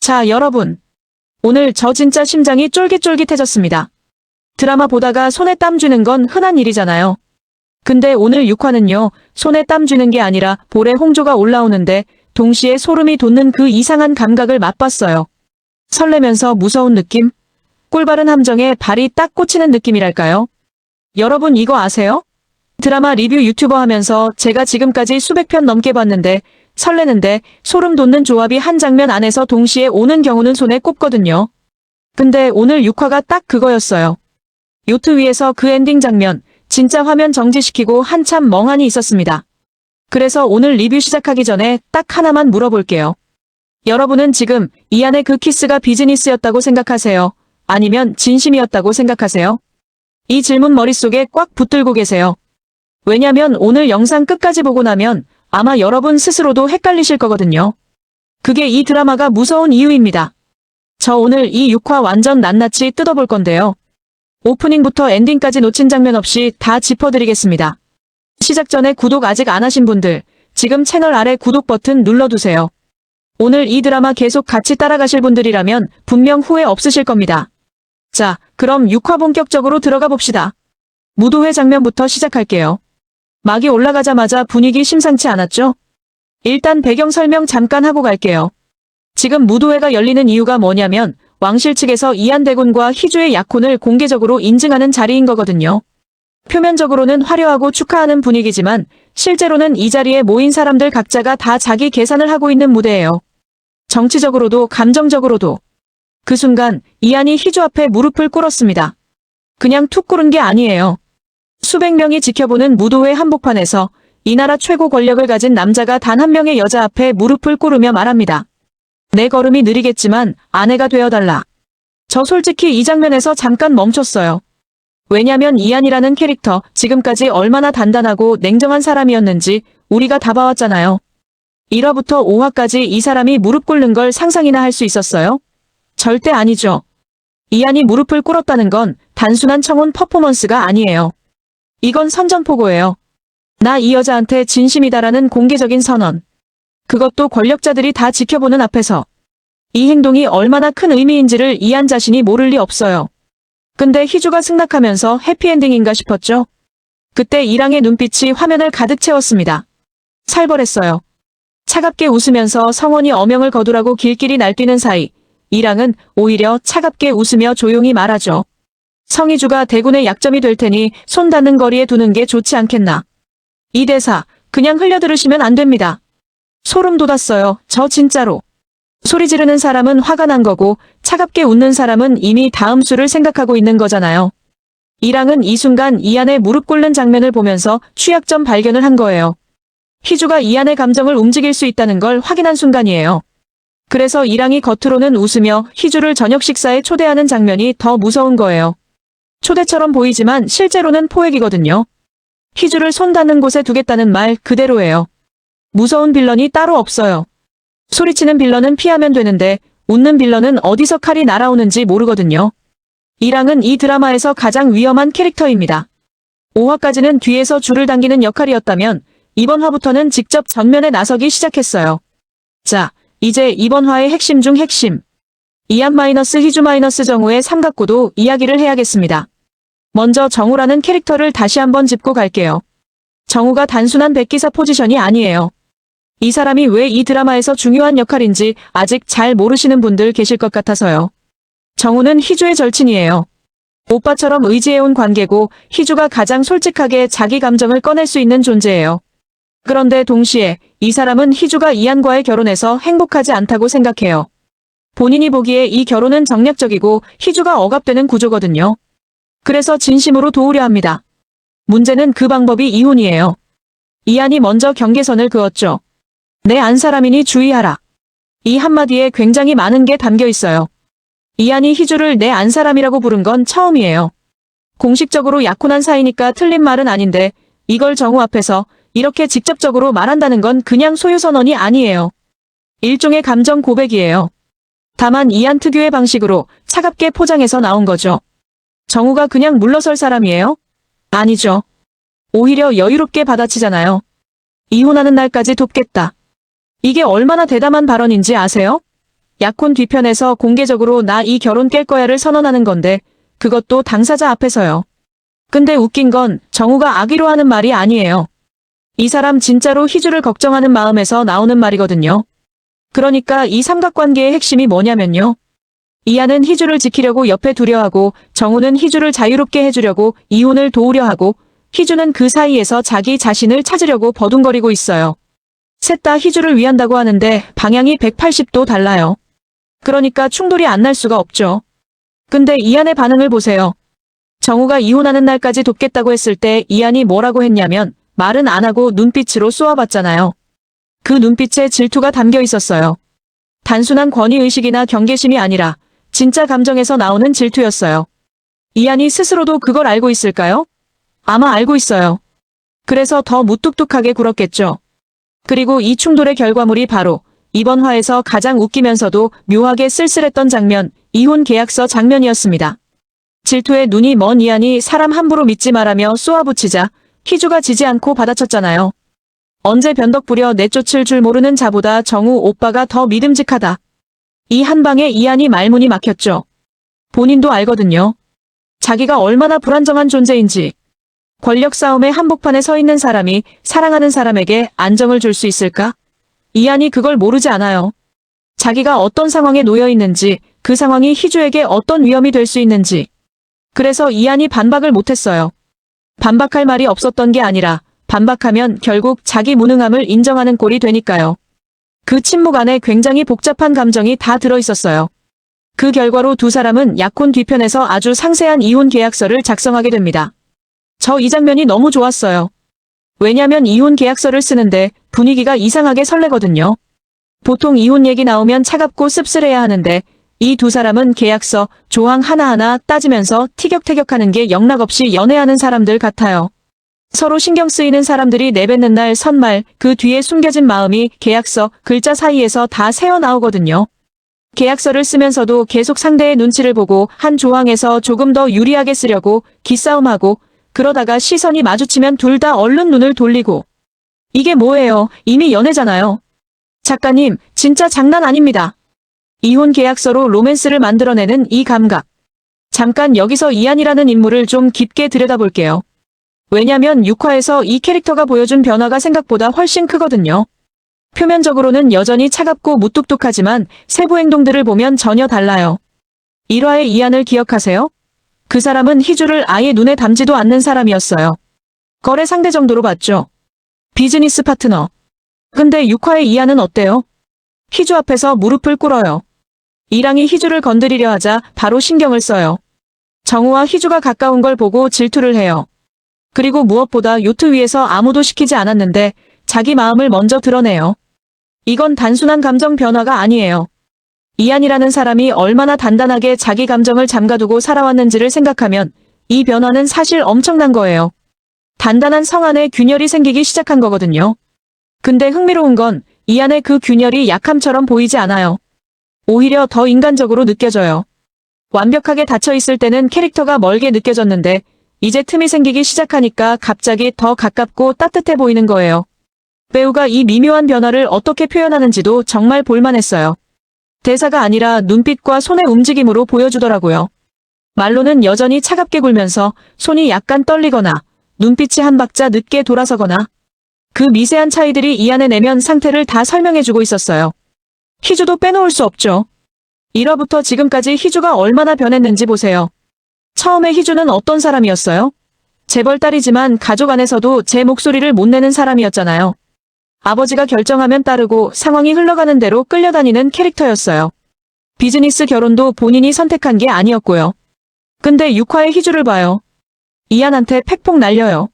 자, 여러분. 오늘 저 진짜 심장이 쫄깃쫄깃해졌습니다. 드라마 보다가 손에 땀 쥐는 건 흔한 일이잖아요. 근데 오늘 6화는요, 손에 땀 쥐는 게 아니라 볼에 홍조가 올라오는데 동시에 소름이 돋는 그 이상한 감각을 맛봤어요. 설레면서 무서운 느낌? 꿀바른 함정에 발이 딱 꽂히는 느낌이랄까요? 여러분 이거 아세요? 드라마 리뷰 유튜버 하면서 제가 지금까지 수백 편 넘게 봤는데 설레는데 소름 돋는 조합이 한 장면 안에서 동시에 오는 경우는 손에 꼽거든요. 근데 오늘 6화가 딱 그거였어요. 요트 위에서 그 엔딩 장면, 진짜 화면 정지시키고 한참 멍하니 있었습니다. 그래서 오늘 리뷰 시작하기 전에 딱 하나만 물어볼게요. 여러분은 지금 이 안에 그 키스가 비즈니스였다고 생각하세요? 아니면 진심이었다고 생각하세요? 이 질문 머릿속에 꽉 붙들고 계세요. 왜냐면 오늘 영상 끝까지 보고 나면 아마 여러분 스스로도 헷갈리실 거거든요. 그게 이 드라마가 무서운 이유입니다. 저 오늘 이 6화 완전 낱낱이 뜯어볼 건데요. 오프닝부터 엔딩까지 놓친 장면 없이 다 짚어드리겠습니다. 시작 전에 구독 아직 안 하신 분들, 지금 채널 아래 구독 버튼 눌러두세요. 오늘 이 드라마 계속 같이 따라가실 분들이라면 분명 후회 없으실 겁니다. 자, 그럼 6화 본격적으로 들어가 봅시다. 무도회 장면부터 시작할게요. 막이 올라가자마자 분위기 심상치 않았죠? 일단 배경 설명 잠깐 하고 갈게요. 지금 무도회가 열리는 이유가 뭐냐면 왕실 측에서 이안대군과 희주의 약혼을 공개적으로 인증하는 자리인 거거든요. 표면적으로는 화려하고 축하하는 분위기지만 실제로는 이 자리에 모인 사람들 각자가 다 자기 계산을 하고 있는 무대예요. 정치적으로도 감정적으로도. 그 순간 이안이 희주 앞에 무릎을 꿇었습니다. 그냥 툭 꿇은 게 아니에요. 수백 명이 지켜보는 무도회 한복판에서 이 나라 최고 권력을 가진 남자가 단 한 명의 여자 앞에 무릎을 꿇으며 말합니다. 내 걸음이 느리겠지만 아내가 되어달라. 저 솔직히 이 장면에서 잠깐 멈췄어요. 왜냐면 이안이라는 캐릭터 지금까지 얼마나 단단하고 냉정한 사람이었는지 우리가 다 봐왔잖아요. 1화부터 5화까지 이 사람이 무릎 꿇는 걸 상상이나 할 수 있었어요? 절대 아니죠. 이안이 무릎을 꿇었다는 건 단순한 청혼 퍼포먼스가 아니에요. 이건 선전포고예요. 나 이 여자한테 진심이다라는 공개적인 선언. 그것도 권력자들이 다 지켜보는 앞에서. 이 행동이 얼마나 큰 의미인지를 이안 자신이 모를 리 없어요. 근데 희주가 승낙하면서 해피엔딩인가 싶었죠? 그때 이랑의 눈빛이 화면을 가득 채웠습니다. 살벌했어요. 차갑게 웃으면서 성원이 어명을 거두라고 길길이 날뛰는 사이 이랑은 오히려 차갑게 웃으며 조용히 말하죠. 성희주가 대군의 약점이 될 테니 손 닿는 거리에 두는 게 좋지 않겠나. 이 대사 그냥 흘려들으시면 안 됩니다. 소름 돋았어요. 저 진짜로. 소리 지르는 사람은 화가 난 거고 차갑게 웃는 사람은 이미 다음 수를 생각하고 있는 거잖아요. 이랑은 이 순간 이안의 무릎 꿇는 장면을 보면서 취약점 발견을 한 거예요. 희주가 이안의 감정을 움직일 수 있다는 걸 확인한 순간이에요. 그래서 이랑이 겉으로는 웃으며 희주를 저녁 식사에 초대하는 장면이 더 무서운 거예요. 초대처럼 보이지만 실제로는 포획이거든요. 희주를 손 닿는 곳에 두겠다는 말 그대로예요. 무서운 빌런이 따로 없어요. 소리치는 빌런은 피하면 되는데 웃는 빌런은 어디서 칼이 날아오는지 모르거든요. 이랑은 이 드라마에서 가장 위험한 캐릭터입니다. 5화까지는 뒤에서 줄을 당기는 역할이었다면 이번 화부터는 직접 전면에 나서기 시작했어요. 자, 이제 이번 화의 핵심 중 핵심. 이안 희주 정우의 삼각구도 이야기를 해야겠습니다. 먼저 정우라는 캐릭터를 다시 한번 짚고 갈게요. 정우가 단순한 백기사 포지션이 아니에요. 이 사람이 왜 이 드라마에서 중요한 역할인지 아직 잘 모르시는 분들 계실 것 같아서요. 정우는 희주의 절친이에요. 오빠처럼 의지해온 관계고 희주가 가장 솔직하게 자기 감정을 꺼낼 수 있는 존재예요. 그런데 동시에 이 사람은 희주가 이안과의 결혼에서 행복하지 않다고 생각해요. 본인이 보기에 이 결혼은 정략적이고 희주가 억압되는 구조거든요. 그래서 진심으로 도우려 합니다. 문제는 그 방법이 이혼이에요. 이안이 먼저 경계선을 그었죠. 내 안 사람이니 주의하라. 이 한마디에 굉장히 많은 게 담겨 있어요. 이안이 희주를 내 안 사람이라고 부른 건 처음이에요. 공식적으로 약혼한 사이니까 틀린 말은 아닌데 이걸 정우 앞에서 이렇게 직접적으로 말한다는 건 그냥 소유선언이 아니에요. 일종의 감정 고백이에요. 다만 이안 특유의 방식으로 차갑게 포장해서 나온 거죠. 정우가 그냥 물러설 사람이에요? 아니죠. 오히려 여유롭게 받아치잖아요. 이혼하는 날까지 돕겠다. 이게 얼마나 대담한 발언인지 아세요? 약혼 뒤편에서 공개적으로 나 이 결혼 깰 거야를 선언하는 건데 그것도 당사자 앞에서요. 근데 웃긴 건 정우가 악의로 하는 말이 아니에요. 이 사람 진짜로 희주를 걱정하는 마음에서 나오는 말이거든요. 그러니까 이 삼각관계의 핵심이 뭐냐면요. 이하는 희주를 지키려고 옆에 두려 하고 정우는 희주를 자유롭게 해주려고 이혼을 도우려 하고 희주는 그 사이에서 자기 자신을 찾으려고 버둥거리고 있어요. 셋 다 희주를 위한다고 하는데 방향이 180도 달라요. 그러니까 충돌이 안 날 수가 없죠. 근데 이한의 반응을 보세요. 정우가 이혼하는 날까지 돕겠다고 했을 때 이한이 뭐라고 했냐면 말은 안 하고 눈빛으로 쏘아봤잖아요. 그 눈빛에 질투가 담겨 있었어요. 단순한 권위의식이나 경계심이 아니라 진짜 감정에서 나오는 질투였어요. 이한이 스스로도 그걸 알고 있을까요? 아마 알고 있어요. 그래서 더 무뚝뚝하게 굴었겠죠. 그리고 이 충돌의 결과물이 바로 이번 화에서 가장 웃기면서도 묘하게 쓸쓸했던 장면, 이혼 계약서 장면이었습니다. 질투에 눈이 먼 이한이 사람 함부로 믿지 말라며 쏘아붙이자 희주가 지지 않고 받아쳤잖아요. 언제 변덕 부려 내쫓을 줄 모르는 자보다 정우 오빠가 더 믿음직하다. 이 한 방에 이한이 말문이 막혔죠. 본인도 알거든요. 자기가 얼마나 불안정한 존재인지. 권력 싸움의 한복판에 서 있는 사람이 사랑하는 사람에게 안정을 줄 수 있을까? 이한이 그걸 모르지 않아요. 자기가 어떤 상황에 놓여 있는지, 그 상황이 희주에게 어떤 위험이 될 수 있는지. 그래서 이한이 반박을 못했어요. 반박할 말이 없었던 게 아니라 반박하면 결국 자기 무능함을 인정하는 꼴이 되니까요. 그 침묵 안에 굉장히 복잡한 감정이 다 들어있었어요. 그 결과로 두 사람은 약혼 뒤편에서 아주 상세한 이혼 계약서를 작성하게 됩니다. 저 이 장면이 너무 좋았어요. 왜냐면 이혼 계약서를 쓰는데 분위기가 이상하게 설레거든요. 보통 이혼 얘기 나오면 차갑고 씁쓸해야 하는데 이 두 사람은 계약서, 조항 하나하나 따지면서 티격태격하는 게 영락없이 연애하는 사람들 같아요. 서로 신경 쓰이는 사람들이 내뱉는 날 선말, 그 뒤에 숨겨진 마음이 계약서, 글자 사이에서 다 새어나오거든요. 계약서를 쓰면서도 계속 상대의 눈치를 보고 한 조항에서 조금 더 유리하게 쓰려고 기싸움하고 그러다가 시선이 마주치면 둘 다 얼른 눈을 돌리고. 이게 뭐예요? 이미 연애잖아요. 작가님, 진짜 장난 아닙니다. 이혼 계약서로 로맨스를 만들어내는 이 감각. 잠깐 여기서 이한이라는 인물을 좀 깊게 들여다볼게요. 왜냐면 6화에서 이 캐릭터가 보여준 변화가 생각보다 훨씬 크거든요. 표면적으로는 여전히 차갑고 무뚝뚝하지만 세부 행동들을 보면 전혀 달라요. 1화의 이한을 기억하세요? 그 사람은 희주를 아예 눈에 담지도 않는 사람이었어요. 거래 상대 정도로 봤죠. 비즈니스 파트너. 근데 6화의 이한은 어때요? 희주 앞에서 무릎을 꿇어요. 이랑이 희주를 건드리려 하자 바로 신경을 써요. 정우와 희주가 가까운 걸 보고 질투를 해요. 그리고 무엇보다 요트 위에서 아무도 시키지 않았는데 자기 마음을 먼저 드러내요. 이건 단순한 감정 변화가 아니에요. 이한이라는 사람이 얼마나 단단하게 자기 감정을 잠가두고 살아왔는지를 생각하면 이 변화는 사실 엄청난 거예요. 단단한 성 안에 균열이 생기기 시작한 거거든요. 근데 흥미로운 건 이한의 그 균열이 약함처럼 보이지 않아요. 오히려 더 인간적으로 느껴져요. 완벽하게 닫혀있을 때는 캐릭터가 멀게 느껴졌는데 이제 틈이 생기기 시작하니까 갑자기 더 가깝고 따뜻해 보이는 거예요. 배우가 이 미묘한 변화를 어떻게 표현하는지도 정말 볼만했어요. 대사가 아니라 눈빛과 손의 움직임으로 보여주더라고요. 말로는 여전히 차갑게 굴면서 손이 약간 떨리거나 눈빛이 한 박자 늦게 돌아서거나 그 미세한 차이들이 이한의 내면 상태를 다 설명해주고 있었어요. 희주도 빼놓을 수 없죠. 1화부터 지금까지 희주가 얼마나 변했는지 보세요. 처음에 희주는 어떤 사람이었어요? 재벌 딸이지만 가족 안에서도 제 목소리를 못 내는 사람이었잖아요. 아버지가 결정하면 따르고 상황이 흘러가는 대로 끌려다니는 캐릭터였어요. 비즈니스 결혼도 본인이 선택한 게 아니었고요. 근데 6화의 희주를 봐요. 이한한테 팩폭 날려요.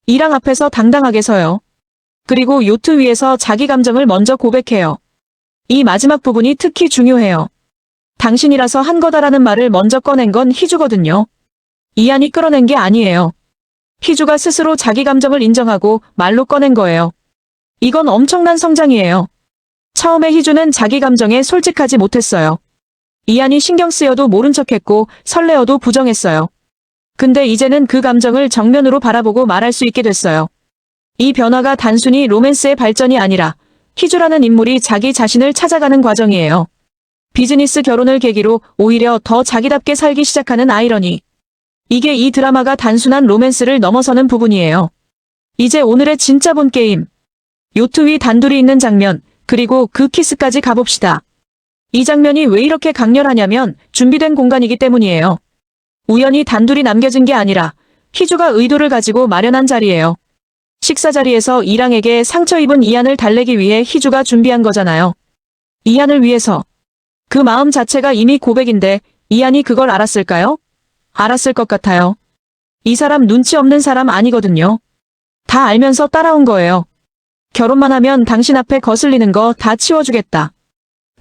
이랑 앞에서 당당하게 서요. 그리고 요트 위에서 자기 감정을 먼저 고백해요. 이 마지막 부분이 특히 중요해요. 당신이라서 한 거다라는 말을 먼저 꺼낸 건 희주거든요. 이한이 끌어낸 게 아니에요. 희주가 스스로 자기 감정을 인정하고 말로 꺼낸 거예요. 이건 엄청난 성장이에요. 처음에 희주는 자기 감정에 솔직하지 못했어요. 이한이 신경 쓰여도 모른 척했고 설레어도 부정했어요. 근데 이제는 그 감정을 정면으로 바라보고 말할 수 있게 됐어요. 이 변화가 단순히 로맨스의 발전이 아니라 희주라는 인물이 자기 자신을 찾아가는 과정이에요. 비즈니스 결혼을 계기로 오히려 더 자기답게 살기 시작하는 아이러니. 이게 이 드라마가 단순한 로맨스를 넘어서는 부분이에요. 이제 오늘의 진짜 본 게임. 요트 위 단둘이 있는 장면, 그리고 그 키스까지 가봅시다. 이 장면이 왜 이렇게 강렬하냐면 준비된 공간이기 때문이에요. 우연히 단둘이 남겨진 게 아니라 희주가 의도를 가지고 마련한 자리예요. 식사 자리에서 이랑에게 상처 입은 이안을 달래기 위해 희주가 준비한 거잖아요. 이안을 위해서. 그 마음 자체가 이미 고백인데 이안이 그걸 알았을까요? 알았을 것 같아요. 이 사람 눈치 없는 사람 아니거든요. 다 알면서 따라온 거예요. 결혼만 하면 당신 앞에 거슬리는 거 다 치워주겠다.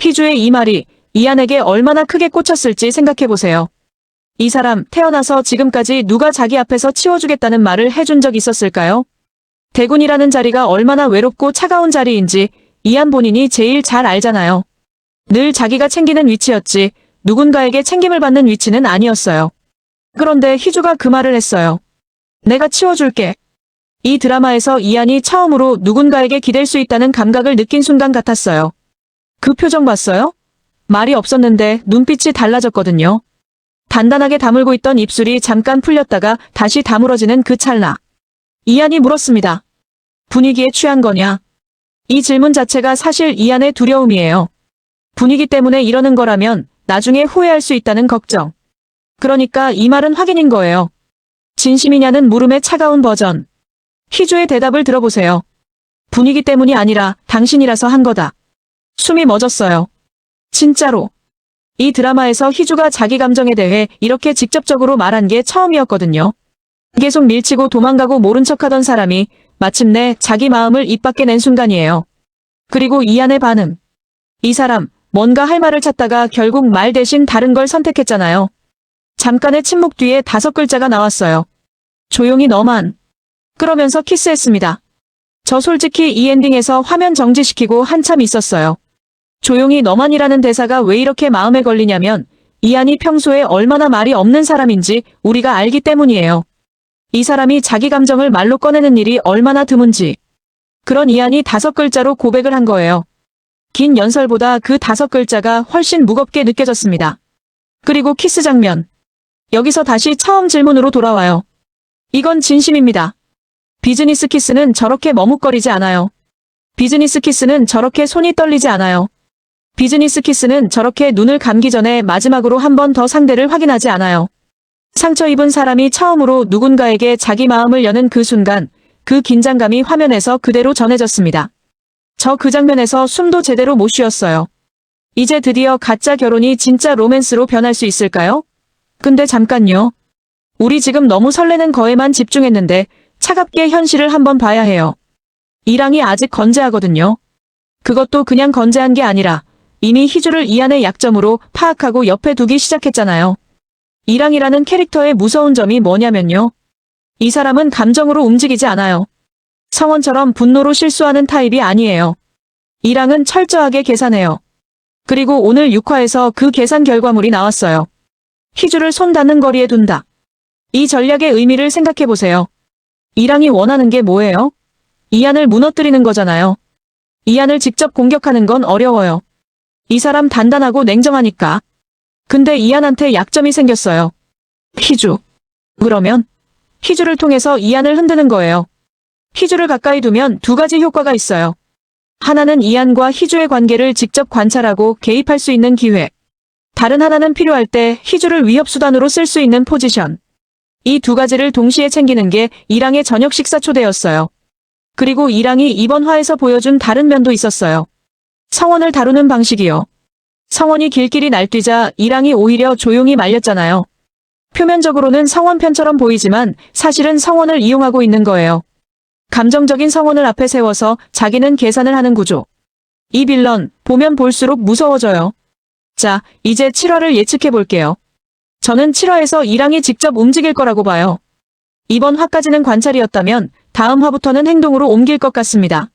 희주의 이 말이 이안에게 얼마나 크게 꽂혔을지 생각해보세요. 이 사람 태어나서 지금까지 누가 자기 앞에서 치워주겠다는 말을 해준 적 있었을까요? 대군이라는 자리가 얼마나 외롭고 차가운 자리인지 이안 본인이 제일 잘 알잖아요. 늘 자기가 챙기는 위치였지 누군가에게 챙김을 받는 위치는 아니었어요. 그런데 희주가 그 말을 했어요. 내가 치워줄게. 이 드라마에서 이안이 처음으로 누군가에게 기댈 수 있다는 감각을 느낀 순간 같았어요. 그 표정 봤어요? 말이 없었는데 눈빛이 달라졌거든요. 단단하게 다물고 있던 입술이 잠깐 풀렸다가 다시 다물어지는 그 찰나. 이안이 물었습니다. 분위기에 취한 거냐? 이 질문 자체가 사실 이안의 두려움이에요. 분위기 때문에 이러는 거라면 나중에 후회할 수 있다는 걱정. 그러니까 이 말은 확인인 거예요. 진심이냐는 물음의 차가운 버전. 희주의 대답을 들어보세요. 분위기 때문이 아니라 당신이라서 한 거다. 숨이 멎었어요. 진짜로. 이 드라마에서 희주가 자기 감정에 대해 이렇게 직접적으로 말한 게 처음이었거든요. 계속 밀치고 도망가고 모른 척하던 사람이 마침내 자기 마음을 입 밖에 낸 순간이에요. 그리고 이안의 반응. 이 사람 뭔가 할 말을 찾다가 결국 말 대신 다른 걸 선택했잖아요. 잠깐의 침묵 뒤에 5글자가 나왔어요. 조용히 너만. 그러면서 키스했습니다. 저 솔직히 이 엔딩에서 화면 정지시키고 한참 있었어요. 조용히 너만이라는 대사가 왜 이렇게 마음에 걸리냐면 이안이 평소에 얼마나 말이 없는 사람인지 우리가 알기 때문이에요. 이 사람이 자기 감정을 말로 꺼내는 일이 얼마나 드문지. 그런 이안이 5글자로 고백을 한 거예요. 긴 연설보다 그 5글자가 훨씬 무겁게 느껴졌습니다. 그리고 키스 장면. 여기서 다시 처음 질문으로 돌아와요. 이건 진심입니다. 비즈니스 키스는 저렇게 머뭇거리지 않아요. 비즈니스 키스는 저렇게 손이 떨리지 않아요. 비즈니스 키스는 저렇게 눈을 감기 전에 마지막으로 한 번 더 상대를 확인하지 않아요. 상처 입은 사람이 처음으로 누군가에게 자기 마음을 여는 그 순간, 그 긴장감이 화면에서 그대로 전해졌습니다. 저 그 장면에서 숨도 제대로 못 쉬었어요. 이제 드디어 가짜 결혼이 진짜 로맨스로 변할 수 있을까요? 근데 잠깐요. 우리 지금 너무 설레는 거에만 집중했는데 차갑게 현실을 한번 봐야 해요. 이랑이 아직 건재하거든요. 그것도 그냥 건재한 게 아니라 이미 희주를 이안의 약점으로 파악하고 옆에 두기 시작했잖아요. 이랑이라는 캐릭터의 무서운 점이 뭐냐면요. 이 사람은 감정으로 움직이지 않아요. 성원처럼 분노로 실수하는 타입이 아니에요. 이랑은 철저하게 계산해요. 그리고 오늘 6화에서 그 계산 결과물이 나왔어요. 희주를 손 닿는 거리에 둔다. 이 전략의 의미를 생각해보세요. 이랑이 원하는 게 뭐예요? 이안을 무너뜨리는 거잖아요. 이안을 직접 공격하는 건 어려워요. 이 사람 단단하고 냉정하니까. 근데 이안한테 약점이 생겼어요. 희주. 그러면 희주를 통해서 이안을 흔드는 거예요. 희주를 가까이 두면 2가지 효과가 있어요. 하나는 이안과 희주의 관계를 직접 관찰하고 개입할 수 있는 기회. 다른 하나는 필요할 때 희주를 위협수단으로 쓸 수 있는 포지션. 이 2가지를 동시에 챙기는 게 이랑의 저녁 식사 초대였어요. 그리고 이랑이 이번 화에서 보여준 다른 면도 있었어요. 성원을 다루는 방식이요. 성원이 길길이 날뛰자 이랑이 오히려 조용히 말렸잖아요. 표면적으로는 성원 편처럼 보이지만 사실은 성원을 이용하고 있는 거예요. 감정적인 성원을 앞에 세워서 자기는 계산을 하는 구조. 이 빌런 보면 볼수록 무서워져요. 자, 이제 7화를 예측해볼게요. 저는 7화에서 이랑이 직접 움직일 거라고 봐요. 이번 화까지는 관찰이었다면 다음 화부터는 행동으로 옮길 것 같습니다.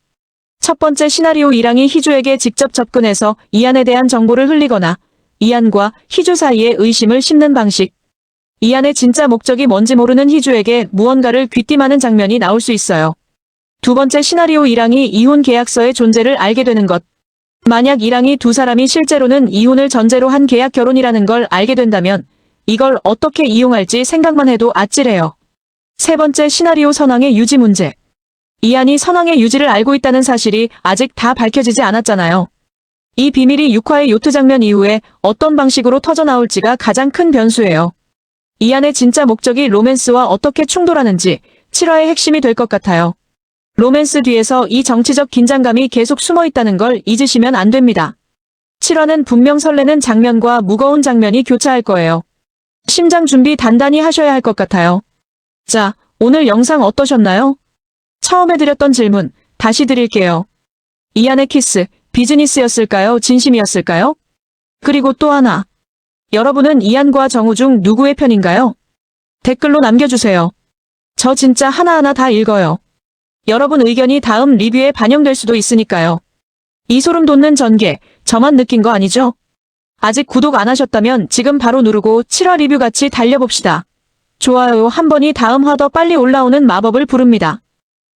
첫 번째 시나리오 이랑이 희주에게 직접 접근해서 이안에 대한 정보를 흘리거나 이안과 희주 사이에 의심을 심는 방식. 이안의 진짜 목적이 뭔지 모르는 희주에게 무언가를 귀띔하는 장면이 나올 수 있어요. 두 번째 시나리오 이랑이 이혼 계약서의 존재를 알게 되는 것. 만약 이랑이 두 사람이 실제로는 이혼을 전제로 한 계약 결혼이라는 걸 알게 된다면 이걸 어떻게 이용할지 생각만 해도 아찔해요. 세 번째 시나리오 선왕의 유지 문제. 이안이 선왕의 유지를 알고 있다는 사실이 아직 다 밝혀지지 않았잖아요. 이 비밀이 6화의 요트 장면 이후에 어떤 방식으로 터져나올지가 가장 큰 변수예요. 이안의 진짜 목적이 로맨스와 어떻게 충돌하는지 7화의 핵심이 될 것 같아요. 로맨스 뒤에서 이 정치적 긴장감이 계속 숨어 있다는 걸 잊으시면 안 됩니다. 7화는 분명 설레는 장면과 무거운 장면이 교차할 거예요. 심장 준비 단단히 하셔야 할 것 같아요. 자, 오늘 영상 어떠셨나요? 처음에 드렸던 질문 다시 드릴게요. 이안의 키스, 비즈니스였을까요? 진심이었을까요? 그리고 또 하나. 여러분은 이안과 정우 중 누구의 편인가요? 댓글로 남겨주세요. 저 진짜 하나하나 다 읽어요. 여러분 의견이 다음 리뷰에 반영될 수도 있으니까요. 이 소름 돋는 전개, 저만 느낀 거 아니죠? 아직 구독 안 하셨다면 지금 바로 누르고 7화 리뷰 같이 달려봅시다. 좋아요 한 번이 다음 화 더 빨리 올라오는 마법을 부릅니다.